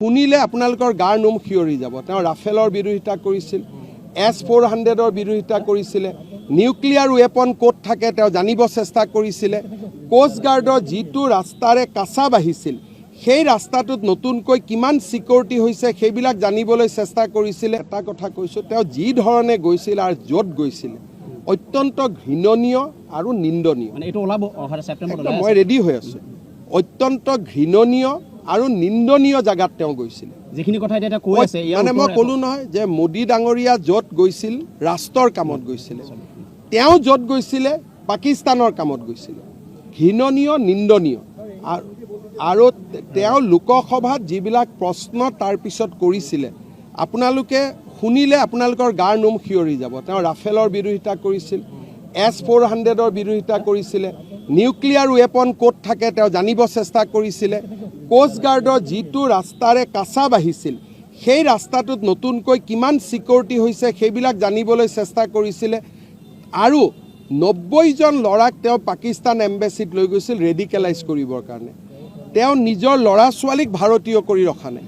শুনিলে আপোনালোকৰ গাৰ নোম শিয়ৰি যাব। তেওঁ ৰাফেলৰ বিৰোধিতা কৰিছিল, S-400ৰ বিৰোধিতা কৰিছিলে, নিউক্লিয়াৰ ৱেপন ক'ত থাকে তেওঁ জানিব চেষ্টা কৰিছিলে, কোষ্ট গাৰ্ডৰ যিটো ৰাস্তাৰে কাছা বাঢ়িছিল সেই ৰাস্তাটোত নতুনকৈ কিমান সিকিউৰিটি হৈছে সেইবিলাক জানিবলৈ চেষ্টা কৰিছিলে। এটা কথা কৈছোঁ, তেওঁ যি ধৰণে গৈছিল আৰু য'ত গৈছিলে অত্যন্ত ঘৃণনীয় আৰু নিন্দনীয়। মই ৰেডি হৈ আছোঁ। অত্যন্ত ঘৃণনীয় আৰু নিন্দনীয় জাগাত তেওঁ গৈছিলে। যিখিনি কথা এতিয়া কৈ আছে মানে মই ক'লো নহয় যে মোদী ডাঙৰীয়া য'ত গৈছিল ৰাষ্ট্ৰৰ কামত গৈছিলে, তেওঁ য'ত গৈছিলে পাকিস্তানৰ কামত গৈছিলে। ঘৃণনীয়, নিন্দনীয়। আৰু তেওঁ লোকসভাত যিবিলাক প্ৰশ্ন তাৰ পিছত কৰিছিলে আপোনালোকে শুনিলে আপোনালোকৰ গাৰ নোম শিয়ৰি যাব। তেওঁ ৰাফেলৰ বিৰোধিতা কৰিছিল, S-400ৰ বিৰোধিতা কৰিছিলে, নিউক্লিয়াৰ ৱেপন ক'ত থাকে তেওঁ জানিব চেষ্টা কৰিছিলে, কোষ্ট গাৰ্ডৰ যিটো ৰাস্তাৰে কাছা বাঢ়িছিল সেই ৰাস্তাটোত নতুনকৈ কিমান সিকিউৰিটি হৈছে সেইবিলাক জানিবলৈ চেষ্টা কৰিছিলে। আৰু 90জন ল'ৰাক তেওঁ পাকিস্তান এম্বেচিত লৈ গৈছিল ৰেডিকেলাইজ কৰিবৰ কাৰণে। তেওঁ নিজৰ ল'ৰা ছোৱালীক ভাৰতীয় কৰি ৰখা নাই।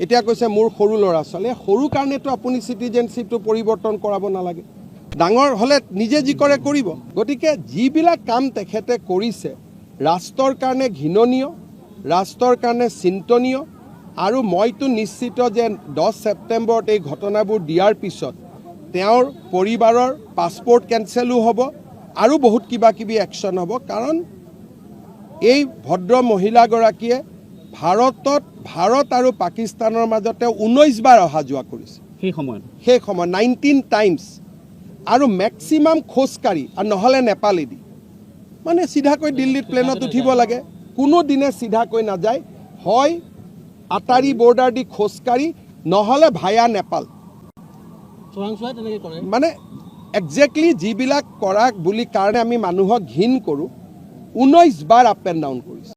এতিয়া কৈছে মোৰ সৰু ল'ৰা ছোৱালী, সৰু কাৰণেতো আপুনি চিটিজেনশ্বিপটো পৰিৱৰ্তন কৰাব নালাগে। ডাঙৰ হ'লে নিজে যি কৰে কৰিব। গতিকে যিবিলাক কাম তেখেতে কৰিছে ৰাষ্ট্ৰৰ কাৰণে ঘৃণনীয়, ৰাষ্ট্ৰৰ কাৰণে চিন্তনীয়। আৰু মইতো নিশ্চিত যে 10 ছেপ্টেম্বৰত এই ঘটনাবোৰ দিয়াৰ পিছত তেওঁৰ পৰিবাৰৰ পাছপোৰ্ট কেঞ্চেলো হ'ব আৰু বহুত কিবা কিবি একশ্যন হ'ব। কাৰণ এই ভদ্ৰ মহিলাগৰাকীয়ে ভাৰত আৰু পাকিস্তানৰ মাজতে 19 বাৰ অহা যোৱা কৰিছে সেই সময়ত 19 টাইমছ, আৰু মেক্সিমাম খোজকাঢ়ি আৰু নহ'লে নেপালেদি। মানে চিধাকৈ দিল্লীত প্লেনত উঠিব লাগে, কোনো দিনে চিধাকৈ নাযায়, হয় আটাৰী বৰ্ডাৰ দি খোজকাঢ়ি নহ'লে ভায়া নেপাল। মানে একজেক্টলি যিবিলাক কৰা বুলি কাৰণে আমি মানুহক ঘিণ কৰোঁ 19 বাৰ আপ এণ্ড ডাউন কৰিছে।